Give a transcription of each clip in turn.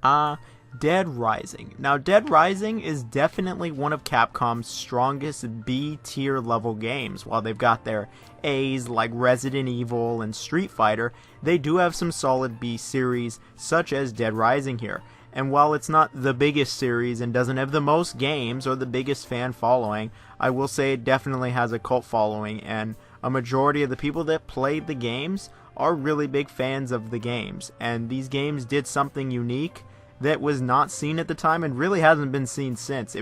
Uh, Dead Rising. Now, Dead Rising is definitely one of Capcom's strongest B-tier level games. While they've got their A's like Resident Evil and Street Fighter, they do have some solid B series, such as Dead Rising here. And while it's not the biggest series and doesn't have the most games or the biggest fan following, I will say it definitely has a cult following, and a majority of the people that played the games are really big fans of the games. And these games did something unique that was not seen at the time and really hasn't been seen since.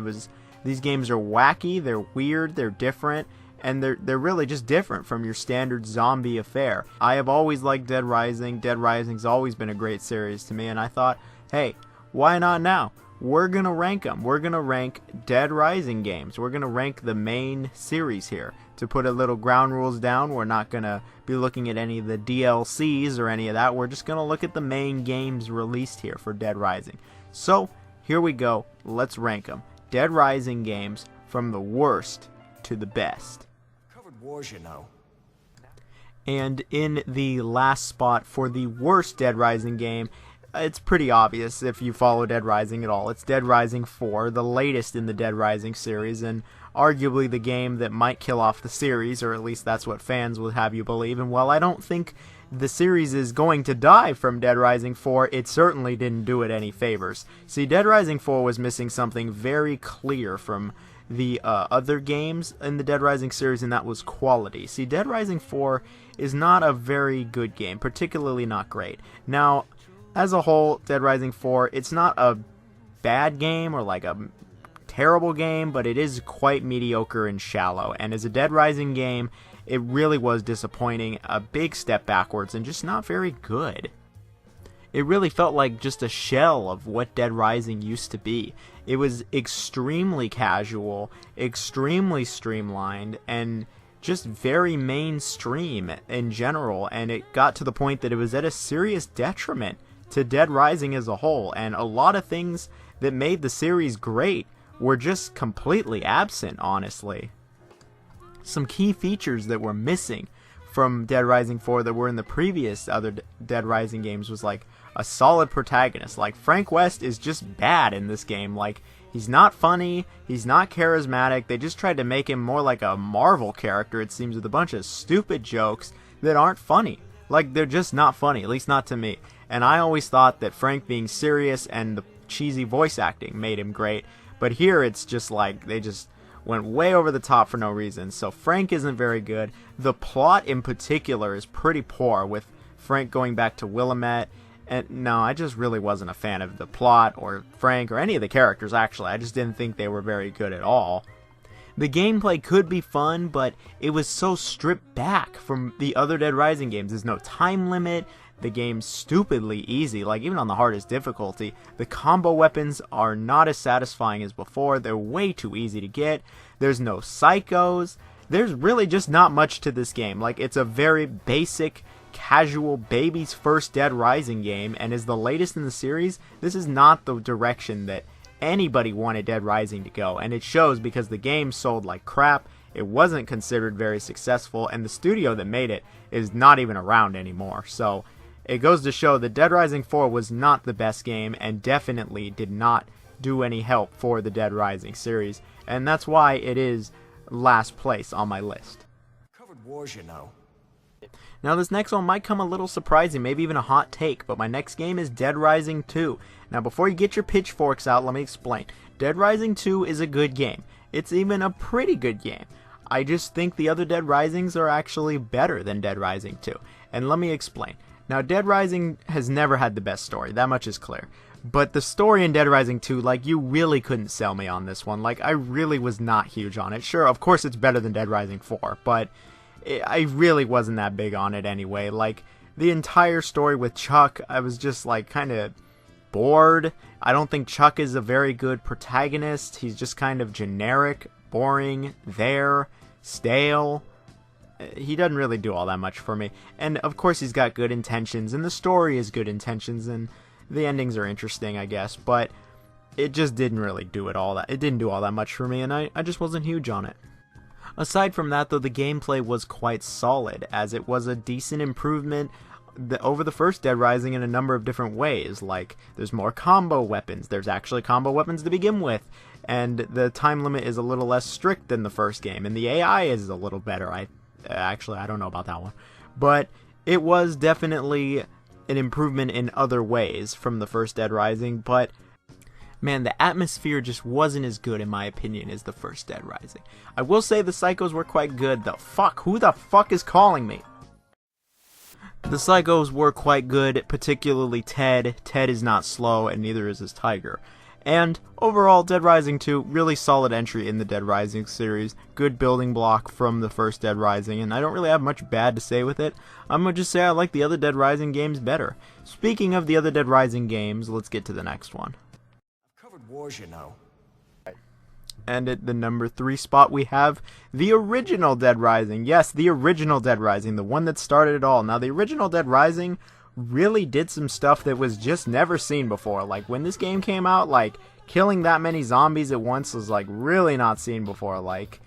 These games are wacky, they're weird, they're different, and they're really just different from your standard zombie affair. I have always liked Dead Rising. Dead Rising's always been a great series to me, and I thought, hey, why not now? We're going to rank them. We're going to rank Dead Rising games. We're going to rank the main series here. To put a little ground rules down, we're not going to be looking at any of the DLCs or any of that. We're just going to look at the main games released here for Dead Rising. So, here we go. Let's rank them. Dead Rising games from the worst to the best. Covered wars, you know. And in the last spot for the worst Dead Rising game, it's pretty obvious if you follow Dead Rising at all. It's Dead Rising 4, the latest in the Dead Rising series, and arguably the game that might kill off the series, or at least that's what fans would have you believe. And while I don't think the series is going to die from Dead Rising 4, it certainly didn't do it any favors. See, Dead Rising 4 was missing something very clear from the other games in the Dead Rising series, and that was quality. See, Dead Rising 4 is not a very good game, particularly not great. Now, as a whole, Dead Rising 4, it's not a bad game or like a terrible game, but it is quite mediocre and shallow. And as a Dead Rising game, it really was disappointing, a big step backwards, and just not very good. It really felt like just a shell of what Dead Rising used to be. It was extremely casual, extremely streamlined, and just very mainstream in general, and it got to the point that it was at a serious detriment to Dead Rising as a whole, and a lot of things that made the series great were just completely absent, honestly. Some key features that were missing from Dead Rising 4 that were in the previous other Dead Rising games was like a solid protagonist. Like, Frank West is just bad in this game. Like, he's not funny, he's not charismatic. They just tried to make him more like a Marvel character, it seems, with a bunch of stupid jokes that aren't funny. Like, they're just not funny, at least not to me. And I always thought that Frank being serious and the cheesy voice acting made him great. But here it's just like they just went way over the top for no reason. So Frank isn't very good. The plot in particular is pretty poor, with Frank going back to Willamette. And no, I just really wasn't a fan of the plot or Frank or any of the characters, actually. I just didn't think they were very good at all. The gameplay could be fun, but it was so stripped back from the other Dead Rising games. There's no time limit. The game's stupidly easy, like even on the hardest difficulty. The combo weapons are not as satisfying as before. They're way too easy to get. There's no psychos. There's really just not much to this game. Like, it's a very basic, casual, baby's first Dead Rising game, and as the latest in the series, this is not the direction that anybody wanted Dead Rising to go, and it shows because the game sold like crap. It wasn't considered very successful, and the studio that made it is not even around anymore. So it goes to show that Dead Rising 4 was not the best game and definitely did not do any help for the Dead Rising series, and that's why it is last place on my list. Covered wars, you know. Now, this next one might come a little surprising, maybe even a hot take, but my next game is Dead Rising 2. Now, before you get your pitchforks out, let me explain. Dead Rising 2 is a good game. It's even a pretty good game. I just think the other Dead Risings are actually better than Dead Rising 2, and let me explain. Now, Dead Rising has never had the best story, that much is clear. But the story in Dead Rising 2, like, you really couldn't sell me on this one. Like, I really was not huge on it. Sure, of course it's better than Dead Rising 4, but I really wasn't that big on it anyway. Like, the entire story with Chuck, I was just, like, kind of bored. I don't think Chuck is a very good protagonist. He's just kind of generic, boring, stale. He doesn't really do all that much for me. And of course he's got good intentions, and the story is good intentions, and the endings are interesting, I guess, but it just didn't really do it all that. It didn't do all that much for me, and I just wasn't huge on it. Aside from that, though, the gameplay was quite solid, as it was a decent improvement over the first Dead Rising in a number of different ways. Like, there's more combo weapons. There's actually combo weapons to begin with. And the time limit is a little less strict than the first game. And the AI is a little better. I don't know about that one. But it was definitely an improvement in other ways from the first Dead Rising. But, man, the atmosphere just wasn't as good, in my opinion, as the first Dead Rising. I will say the psychos were quite good. Who the fuck is calling me? The psychos were quite good, particularly Ted. Ted is not slow, and neither is his tiger. And overall, Dead Rising 2, really solid entry in the Dead Rising series. Good building block from the first Dead Rising, and I don't really have much bad to say with it. I'm going to just say I like the other Dead Rising games better. Speaking of the other Dead Rising games, let's get to the next one. I've covered wars, you know. And at the number 3 spot, we have the original Dead Rising. Yes, the original Dead Rising, the one that started it all. Now, the original Dead Rising really did some stuff that was just never seen before. Like, when this game came out, like, killing that many zombies at once was, like, really not seen before. Like,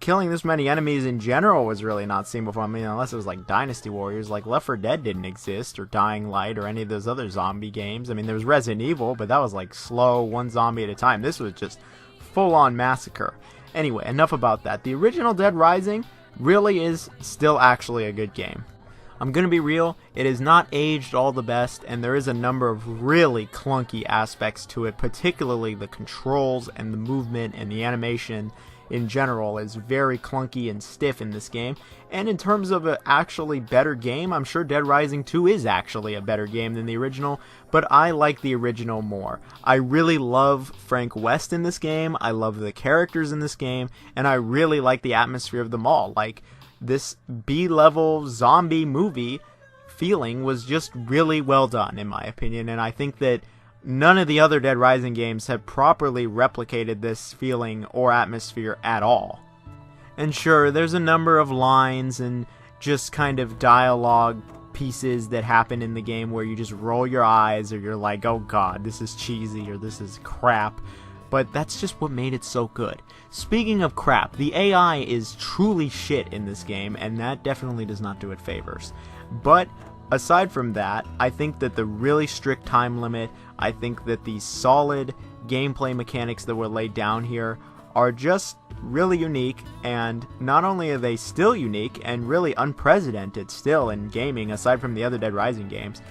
killing this many enemies in general was really not seen before. I mean, unless it was, like, Dynasty Warriors. Like, Left 4 Dead didn't exist, or Dying Light, or any of those other zombie games. I mean, there was Resident Evil, but that was, like, slow, one zombie at a time. This was just full-on massacre. Anyway, enough about that. The original Dead Rising really is still actually a good game. I'm gonna be real, it is not aged all the best, and there is a number of really clunky aspects to it, particularly the controls and the movement and the animation in general is very clunky and stiff in this game. And in terms of an actually better game, I'm sure Dead Rising 2 is actually a better game than the original, but I like the original more. I really love Frank West in this game, I love the characters in this game, and I really like the atmosphere of them all. Like, this B-level zombie movie feeling was just really well done, in my opinion, and I think that none of the other Dead Rising games have properly replicated this feeling or atmosphere at all. And sure, there's a number of lines and just kind of dialogue pieces that happen in the game where you just roll your eyes or you're like, oh god, this is cheesy or this is crap. But that's just what made it so good. Speaking of crap, the AI is truly shit in this game, and that definitely does not do it favors. But aside from that, I think that the really strict time limit, I think that the solid gameplay mechanics that were laid down here are just really unique, and not only are they still unique and really unprecedented still in gaming aside from the other Dead Rising games.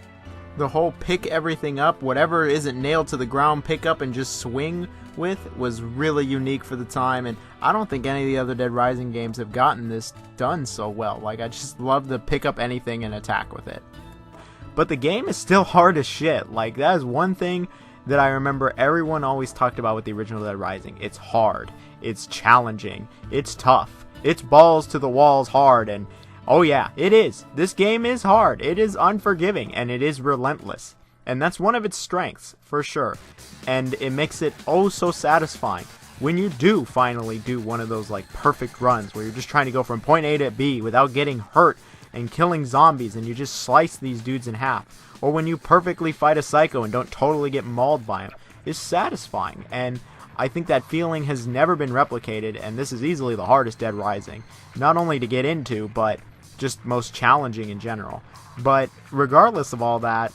The whole pick everything up, whatever isn't nailed to the ground, pick up and just swing with was really unique for the time, and I don't think any of the other Dead Rising games have gotten this done so well. Like, I just love to pick up anything and attack with it. But the game is still hard as shit. Like, that is one thing that I remember everyone always talked about with the original Dead Rising. It's hard, it's challenging, it's tough, it's balls to the walls hard, and oh yeah, it is. This game is hard, it is unforgiving, and it is relentless. And that's one of its strengths, for sure. And it makes it oh so satisfying when you do finally do one of those like perfect runs where you're just trying to go from point A to B without getting hurt and killing zombies and you just slice these dudes in half. Or when you perfectly fight a psycho and don't totally get mauled by him. It's satisfying. And I think that feeling has never been replicated, and this is easily the hardest Dead Rising. Not only to get into, but just most challenging in general. But regardless of all that,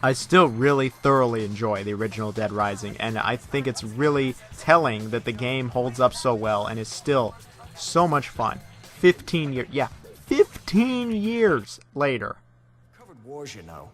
I still really thoroughly enjoy the original Dead Rising, and I think it's really telling that the game holds up so well and is still so much fun. 15 years later. Covered wars, you know.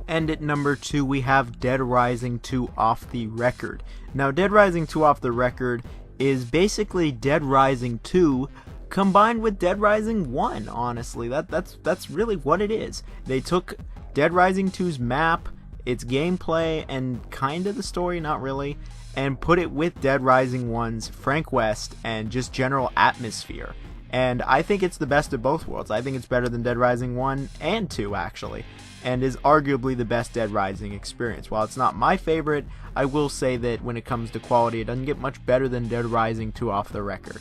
And at number 2, we have Dead Rising 2 Off the Record. Now, Dead Rising 2 Off the Record is basically Dead Rising 2 combined with Dead Rising 1, honestly. That's really what it is. They took Dead Rising 2's map, its gameplay, and kind of the story, not really, and put it with Dead Rising 1's Frank West and just general atmosphere. And I think it's the best of both worlds. I think it's better than Dead Rising 1 and 2, actually, and is arguably the best Dead Rising experience. While it's not my favorite, I will say that when it comes to quality, it doesn't get much better than Dead Rising 2 Off the Record.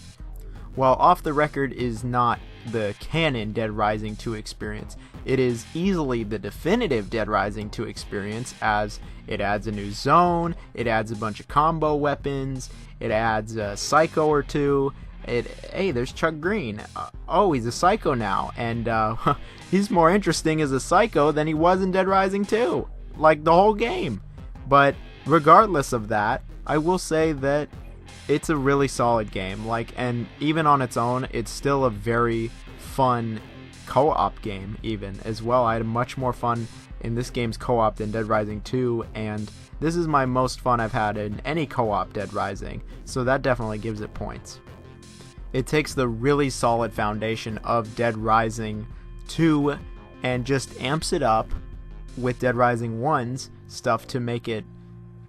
While Off the Record is not the canon Dead Rising 2 experience, it is easily the definitive Dead Rising 2 experience, as it adds a new zone, it adds a bunch of combo weapons, it adds a psycho or two, Hey, there's Chuck Green. Oh, he's a psycho now, and he's more interesting as a psycho than he was in Dead Rising 2, like the whole game. But regardless of that, I will say that it's a really solid game. And even on its own, it's still a very fun co-op game even as well. I had much more fun in this game's co-op than Dead Rising 2, and this is my most fun I've had in any co-op Dead Rising, so that definitely gives it points. It takes the really solid foundation of Dead Rising 2 and just amps it up with Dead Rising 1's stuff to make it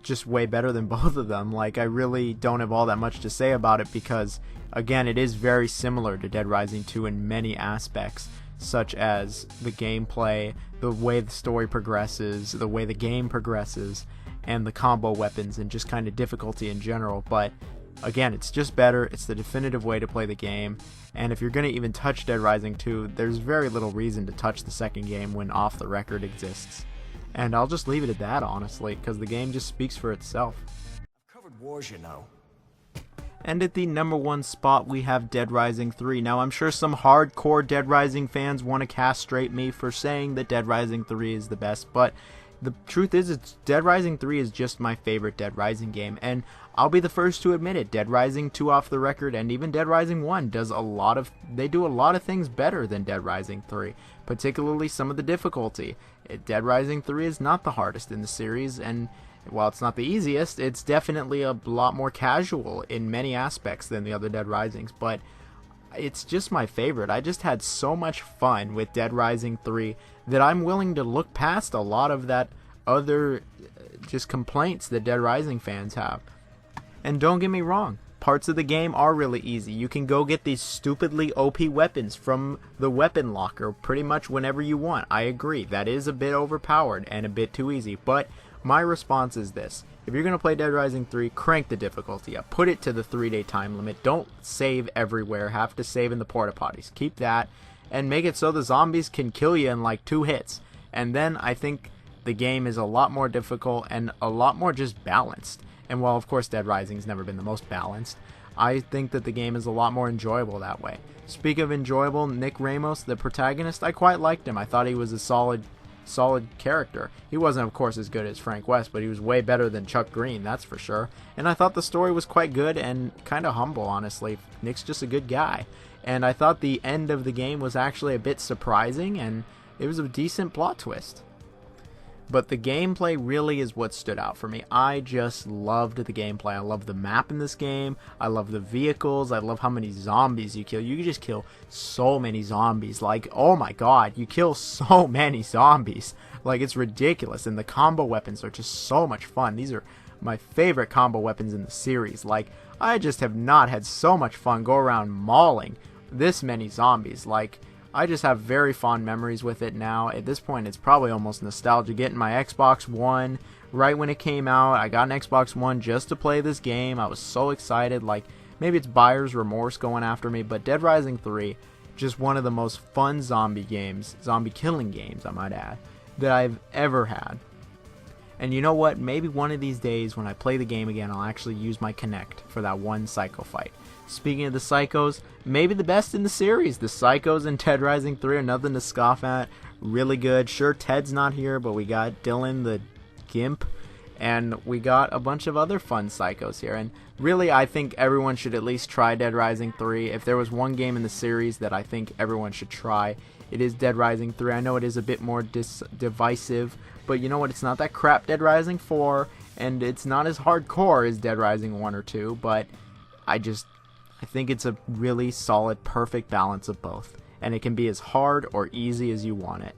just way better than both of them. I really don't have all that much to say about it because, again, it is very similar to Dead Rising 2 in many aspects, such as the gameplay, the way the story progresses, the way the game progresses, and the combo weapons and just kind of difficulty in general. But again, it's just better. It's the definitive way to play the game, and if you're going to even touch Dead Rising 2, there's very little reason to touch the second game when Off the Record exists. And I'll just leave it at that, honestly, because the game just speaks for itself. I've covered wars, you know. And at the number 1 spot, we have Dead Rising 3. Now, I'm sure some hardcore Dead Rising fans want to castrate me for saying that Dead Rising 3 is the best, but the truth is, Dead Rising 3 is just my favorite Dead Rising game, and I'll be the first to admit it. Dead Rising 2 Off the Record and even Dead Rising 1 do a lot of things better than Dead Rising 3, particularly some of the difficulty. Dead Rising 3 is not the hardest in the series, and while it's not the easiest, it's definitely a lot more casual in many aspects than the other Dead Risings, but it's just my favorite. I just had so much fun with Dead Rising 3 that I'm willing to look past a lot of that other just complaints that Dead Rising fans have. And don't get me wrong, parts of the game are really easy. You can go get these stupidly OP weapons from the weapon locker pretty much whenever you want. I agree, that is a bit overpowered and a bit too easy, but my response is this: if you're going to play Dead Rising 3, crank the difficulty up. Put it to the 3-day time limit. Don't save everywhere. Have to save in the porta potties. Keep that, and make it so the zombies can kill you in like 2 hits. And then I think the game is a lot more difficult and a lot more just balanced. And while of course Dead Rising's never been the most balanced, I think that the game is a lot more enjoyable that way. Speak of enjoyable, Nick Ramos, the protagonist, I quite liked him. I thought he was a solid character. He wasn't of course as good as Frank West, but he was way better than Chuck Green, that's for sure. And I thought the story was quite good and kind of humble, honestly. Nick's just a good guy. And I thought the end of the game was actually a bit surprising, and it was a decent plot twist. But the gameplay really is what stood out for me. I just loved the gameplay. I love the map in this game. I love the vehicles. I love how many zombies you kill. You can just kill so many zombies. Oh my god, you kill so many zombies. It's ridiculous. And the combo weapons are just so much fun. These are my favorite combo weapons in the series. I just have not had so much fun go around mauling this many zombies. I just have very fond memories with it now. At this point, it's probably almost nostalgia. Getting my Xbox One right when it came out. I got an Xbox One just to play this game. I was so excited. Maybe it's buyer's remorse going after me, but Dead Rising 3, just one of the most fun zombie killing games, I might add, that I've ever had. And you know what? Maybe one of these days when I play the game again, I'll actually use my Kinect for that one psycho fight. Speaking of the psychos, maybe the best in the series. The psychos in Dead Rising 3 are nothing to scoff at. Really good. Sure, Ted's not here, but we got Dylan the Gimp, and we got a bunch of other fun psychos here. And really, I think everyone should at least try Dead Rising 3. If there was one game in the series that I think everyone should try, it is Dead Rising 3. I know it is a bit more divisive, but you know what? It's not that crap Dead Rising 4, and it's not as hardcore as Dead Rising 1 or 2, but I think it's a really solid, perfect balance of both, and it can be as hard or easy as you want it.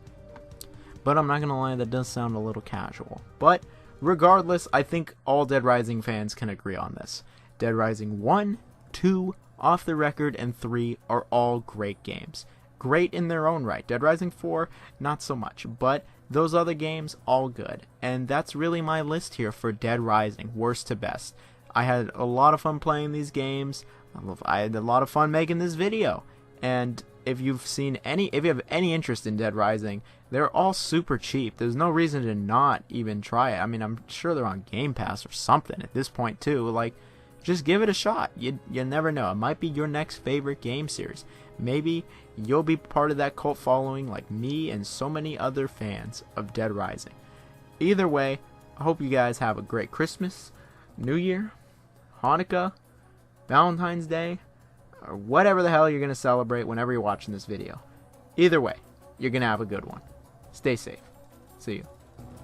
But I'm not going to lie, that does sound a little casual. But regardless, I think all Dead Rising fans can agree on this. Dead Rising 1, 2, Off the Record, and 3 are all great games. Great in their own right. Dead Rising 4, not so much, but those other games, all good. And that's really my list here for Dead Rising, worst to best. I had a lot of fun playing these games. I had a lot of fun making this video. And if you have any interest in Dead Rising, they're all super cheap. There's no reason to not even try it. I mean, I'm sure they're on Game Pass or something at this point too. just give it a shot. You never know. It might be your next favorite game series. Maybe you'll be part of that cult following like me and so many other fans of Dead Rising. Either way, I hope you guys have a great Christmas, New Year, Hanukkah, Valentine's Day, or whatever the hell you're going to celebrate whenever you're watching this video. Either way, you're going to have a good one. Stay safe. See you.